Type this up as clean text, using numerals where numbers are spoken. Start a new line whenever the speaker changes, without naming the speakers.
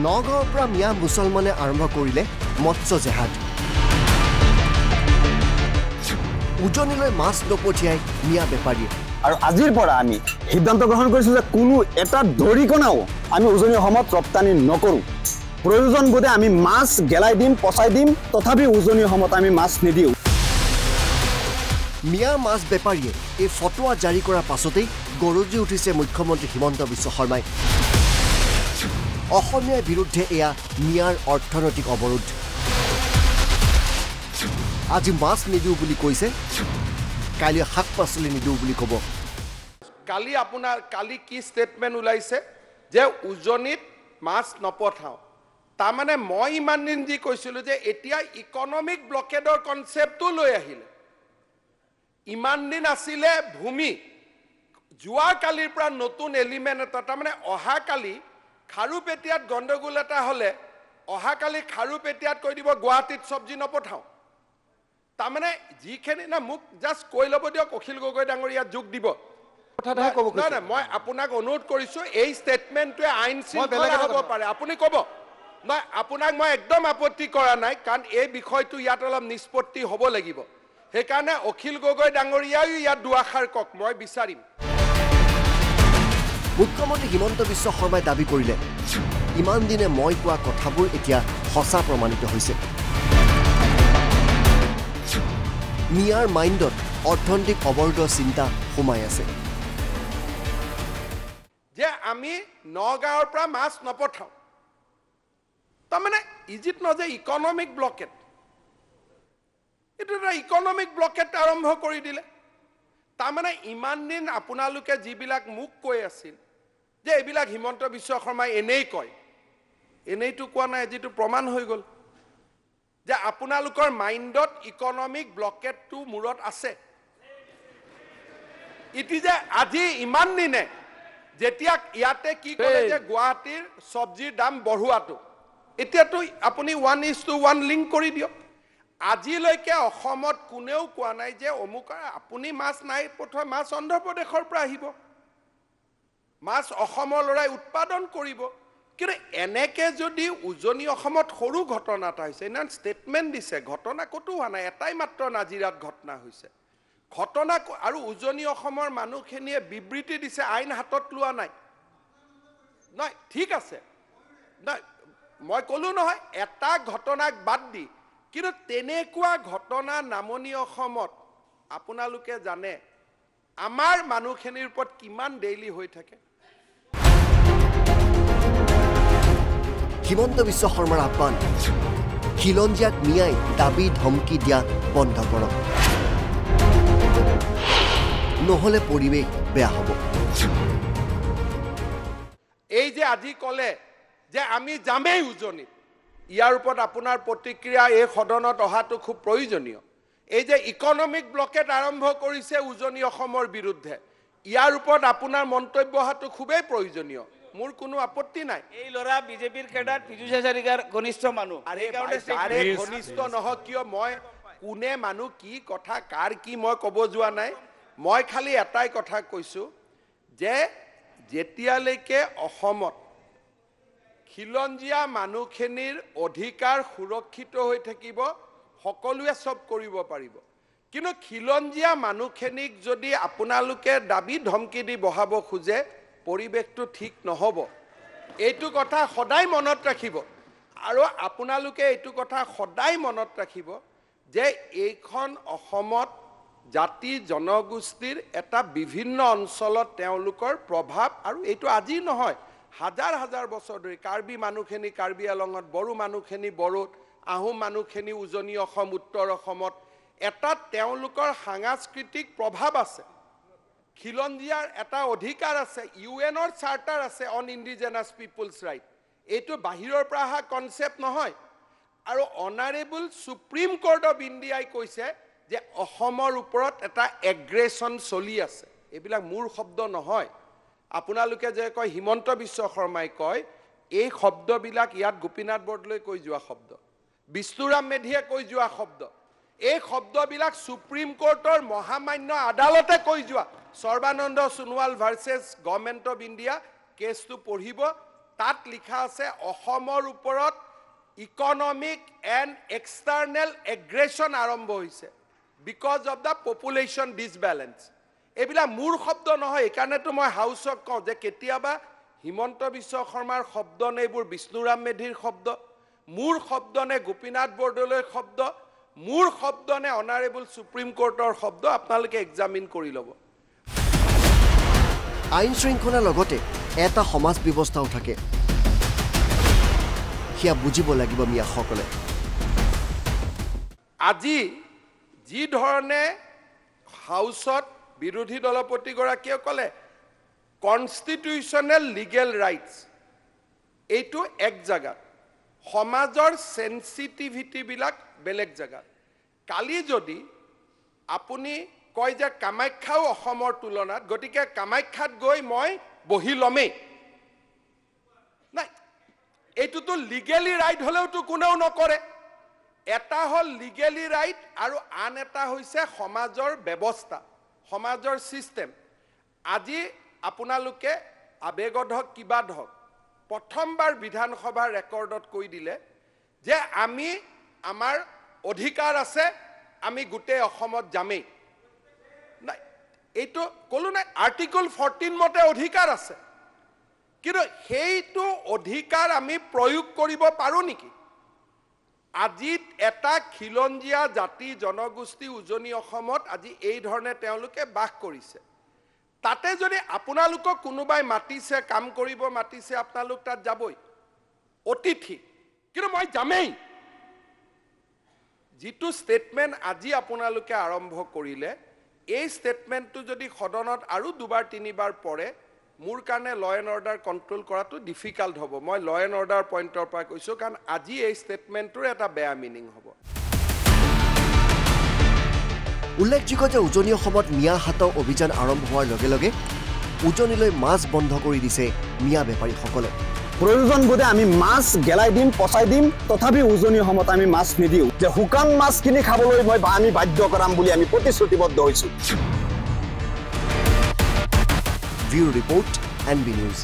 নগাঁৱৰ পৰা মিয়া মুছলমানে আৰম্ভ কৰিলে মৎস্য জেহাদ উজনিলৈ মাছ নপঠিয়াই মিয়া বেপাৰীয়ে
আৰু আজিৰ পৰা আমি সিদ্ধান্ত গ্ৰহণ কৰিছো যে কোনো এটা দৰিকণাও আমি উজনি অসমত ৰপ্তানি নকৰোঁ প্ৰয়োজন বোধে আমি মাছ গেলাই দিম পচাই দিম তথাপি উজনি অসমত আমি মাছ নিদিওঁ
মিয়া মাছ বেপাৰীয়ে এই ফটোৱা জাৰি কৰাৰ পাছতেই গৰজি উঠিছে মুখ্যমন্ত্ৰী হিমন্ত বিশ্ব শৰ্মাই অসমীয়াৰ বিৰুদ্ধে এয়া মিয়াৰ অৰ্থনৈতিক অৱৰোধ আজি মাছ নিদিওঁ বুলি কৈছে কালি শাক পাচলি নিদিওঁ বুলি ক'ব
কালি কি ষ্টেটমেণ্ট ওলাইছে যে উজনিত মাছ নপঠাওঁ তাৰমানে মই ইমান দিন যি কৈছিলোঁ যে এতিয়া ইকনমিক ব্লকেডৰ কনচেপ্টটো লৈ আহিলে ইমান দিন আছিলে ভূমি যোৱাকালিৰ পৰা নতুন এলিমেণ্ট এটা তাৰমানে অহাকালি খাৰুপেটীয়াত গণ্ডগোল এটা হ'লে অহাকালি খাৰুপেটীয়াত কৈ দিব গুৱাহাটীত চব্জি নপঠাওঁ তাৰমানে যিখিনি না মোক জাষ্ট কৈ ল'ব দিয়ক অখিল গগৈ ডাঙৰীয়া যোগ দিব নাই মই আপোনাক অনুৰোধ কৰিছোঁ এই ষ্টেটমেণ্টটোৱে আইন শৃংখলা হ'ব পাৰে আপুনি ক'ব নাই আপোনাক মই একদম আপত্তি কৰা নাই কাৰণ এই বিষয়টো ইয়াত অলপ নিষ্পত্তি হ'ব লাগিব সেইকাৰণে অখিল গগৈ ডাঙৰীয়াও ইয়াত দুআষাৰ কওক মই বিচাৰিম
মুখ্যমন্ত্ৰী হিমন্ত বিশ্ব শৰ্মাই দাবী কৰিলে ইমান দিনে মই কোৱা কথাবোৰ এতিয়া সঁচা প্ৰমাণিত হৈছে মিয়াৰ মাইণ্ডত অৰ্থনৈতিক অৱৰোধৰ চিন্তা সোমাই আছে
যে আমি নগাঁৱৰ পৰা মাছ নপঠাওঁ তাৰমানে ইজ ইট নট যে ইকনমিক ব্লকেট এইটো এটা ইকনমিক ব্লকেট আৰম্ভ কৰি দিলে তাৰমানে ইমান দিন আপোনালোকে যিবিলাক মোক কৈ আছিল যে এইবিলাক হিমন্ত বিশ্ব শৰ্মাই এনেই কয় এনেইতো কোৱা নাই যিটো প্ৰমাণ হৈ গ'ল যে আপোনালোকৰ মাইণ্ডত ইকনমিক ব্লকেটটো মূৰত আছে ইটি যে আজি ইমান দিনে যেতিয়া ইয়াতে কি ক'লে যে গুৱাহাটীৰ চব্জিৰ দাম বঢ়োৱাটো এতিয়াতো আপুনি 1:1 লিংক কৰি দিয়ক আজিলৈকে অসমত কোনেও কোৱা নাই যে অমুক আপুনি মাছ নাই পঠোৱা মাছ অন্ধ্ৰপ্ৰদেশৰ পৰা আহিব মাছ অসমৰ ল'ৰাই উৎপাদন কৰিব কিন্তু এনেকে যদি উজনি অসমত সৰু ঘটনা এটা হৈছে ইমান ষ্টেটমেণ্ট দিছে ঘটনা ক'তো হোৱা নাই এটাই মাত্ৰ নাজিৰাত ঘটনা হৈছে ঘটনা আৰু উজনি অসমৰ মানুহখিনিয়ে বিবৃতি দিছে আইন হাতত লোৱা নাই নাই ঠিক আছে নাই মই ক'লো নহয় এটা ঘটনাক বাদ দি কিন্তু তেনেকুৱা ঘটনা নামনি অসমত আপোনালোকে জানে আমাৰ মানুহখিনিৰ ওপৰত কিমান ডেইলি হৈ থাকে
হিমন্ত বিশ্ব শৰ্মাৰ আহ্বান খিলঞ্জীয়াক মিয়াই দাবী ধমকি দিয়া বন্ধ কৰক নহ'লে পৰিৱেশ বেয়া হ'ব
এই যে আজি ক'লে যে আমি যামেই উজনিত ইয়াৰ ওপৰত আপোনাৰ প্ৰতিক্ৰিয়া এই সদনত অহাটো খুব প্ৰয়োজনীয় এই যে ইকনমিক ব্লকেট আৰম্ভ কৰিছে উজনি অসমৰ বিৰুদ্ধে ইয়াৰ ওপৰত আপোনাৰ মন্তব্য অহাটো খুবেই প্ৰয়োজনীয় মোৰ কোনো আপত্তি নাই
এই ল'ৰা বিজেপিৰ কেডাৰ পীযুষ হাজৰিকাৰ ঘনিষ্ঠ মানুহ
আৰে ঘনিষ্ঠ নহওক কিয় মই কোনে মানুহ কি কথা কাৰ কি মই ক'ব যোৱা নাই মই খালি এটাই কথা কৈছোঁ যে যেতিয়ালৈকে অসমত খিলঞ্জীয়া মানুহখিনিৰ অধিকাৰ সুৰক্ষিত হৈ থাকিব সকলোৱে চব কৰিব পাৰিব কিন্তু খিলঞ্জীয়া মানুহখিনিক যদি আপোনালোকে দাবী ধমকি দি বহাব খোজে পৰিৱেশটো ঠিক নহ'ব এইটো কথা সদায় মনত ৰাখিব আৰু আপোনালোকে এইটো কথা সদায় মনত ৰাখিব যে এইখন অসমত জাতি জনগোষ্ঠীৰ এটা বিভিন্ন অঞ্চলত তেওঁলোকৰ প্ৰভাৱ আৰু এইটো আজি নহয় হাজাৰ হাজাৰ বছৰ ধৰি কাৰ্বি মানুহখিনি কাৰ্বি আলঙত বড়ো মানুহখিনি বড়োত আহোম মানুহখিনি উজনি অসম উত্তৰ অসমত এটা তেওঁলোকৰ সাংস্কৃতিক প্ৰভাৱ আছে খিলঞ্জীয়াৰ এটা অধিকাৰ আছে ইউএনৰ চাৰ্টাৰ আছে অন ইণ্ডিজেনাছ পিপলছ ৰাইট এইটো বাহিৰৰ পৰা অহা কনচেপ্ট নহয় আৰু অনাৰেবল সুপ্ৰিম কোৰ্ট অফ ইণ্ডিয়াই কৈছে যে অসমৰ ওপৰত এটা এগ্ৰেছন চলি আছে এইবিলাক মোৰ শব্দ নহয় আপোনালোকে যে কয় হিমন্ত বিশ্ব শৰ্মাই কয় এই শব্দবিলাক ইয়াত গোপীনাথ বৰদলৈ কৈ যোৱা শব্দ বিষ্ণুৰাম মেধিয়ে কৈ যোৱা শব্দ এই শব্দবিলাক সুপ্ৰিম কোৰ্টৰ মহামান্য আদালতে কৈ যোৱা Sarbananda Sonowal versus government of India কেছটো পঢ়িব তাত লিখা আছে অসমৰ ওপৰত ইকনমিক এণ্ড এক্সটাৰ্নেল এগ্ৰেশ্যন আৰম্ভ হৈছে বিকজ অফ দ্য পপুলেশ্যন ডিছবেলেঞ্চ। এইবিলাক মোৰ শব্দ নহয়, এইকাৰণেতো মই হাউচক কওঁ যে কেতিয়াবা হিমন্ত বিশ্ব শৰ্মাৰ শব্দ নে এইবোৰ বিষ্ণুৰাম মেধিৰ শব্দ, মোৰ শব্দ নে গোপীনাথ বৰদলৈৰ শব্দ, মোৰ শব্দ নে অনাৰেবল সুপ্ৰিম কোৰ্টৰ শব্দ, আপোনালোকে এক্সামিন কৰি ল'ব।
আইন শৃংখলাৰ লগতে এটা সমাজ ব্যৱস্থাও থাকে, সেয়া বুজিব লাগিব মিয়াসকলে।
আজি যি ধৰণে হাউচত বিৰোধী দলপতিগৰাকীয়ে ক'লে কনষ্টিটিউশ্যনেল লিগেল ৰাইটছ, এইটো এক জেগাত, সমাজৰ চেনচিটিভিটিবিলাক বেলেগ জেগাত। কালি যদি আপুনি কয় যে কামাখ্যাও অসমৰ তুলনাত, গতিকে কামাখ্যাত গৈ মই বহি ল'মেই, নাই, এইটোতো লিগেলি ৰাইট হ'লেওতো কোনেও নকৰে। এটা হ'ল লিগেলি ৰাইট আৰু আন এটা হৈছে সমাজৰ ব্যৱস্থা, সমাজৰ ছিষ্টেম। আজি আপোনালোকে আবেগত হওক কিবাত হওক প্ৰথমবাৰ বিধানসভাৰ ৰেকৰ্ডত কৈ দিলে যে আমি আমাৰ অধিকাৰ আছে, আমি গোটেই অসমত যামেই। নাই, এইটো ক'লো নাই, আৰ্টিকল 14 মতে অধিকাৰ আছে, কিন্তু সেইটো অধিকাৰ আমি প্ৰয়োগ কৰিব পাৰোঁ নেকি? আজি এটা খিলঞ্জীয়া জাতি জনগোষ্ঠী উজনি অসমত আজি এই ধৰণে তেওঁলোকে বাস কৰিছে। তাতে যদি আপোনালোকক কোনোবাই মাতিছে, কাম কৰিব মাতিছে, আপোনালোক তাত যাবই, অতিথি, কিন্তু মই যামেই। যিটো ষ্টেটমেণ্ট আজি আপোনালোকে আৰম্ভ কৰিলে, এই ষ্টেটমেণ্টটো যদি সদনত আৰু দুবাৰ তিনিবাৰ পৰে, মোৰ কাৰণে ল এণ্ড অৰ্ডাৰ কণ্ট্ৰল কৰাটো ডিফিকাল্ট হ'ব। মই ল এণ্ড অৰ্ডাৰ পইণ্টৰ পৰা কৈছোঁ, কাৰণ আজি এই ষ্টেটমেণ্টটোৰ এটা বেয়া মিনিং হ'ব।
উল্লেখযোগ্য যে উজনি অসমত মিয়া হাটৰ অভিযান আৰম্ভ হোৱাৰ লগে লগে উজনিলৈ মাছ বন্ধ কৰি দিছে মিয়া বেপাৰীসকলে।
প্ৰয়োজন বোধে আমি মাছ গেলাই দিম, পচাই দিম, তথাপি উজনি অসমত আমি মাছ নিদিওঁ, যে শুকান মাছ কিনি খাবলৈ আমি বাধ্য কৰাম বুলি আমি প্ৰতিশ্ৰুতিবদ্ধ হৈছোঁ।
Bureau report, NB news.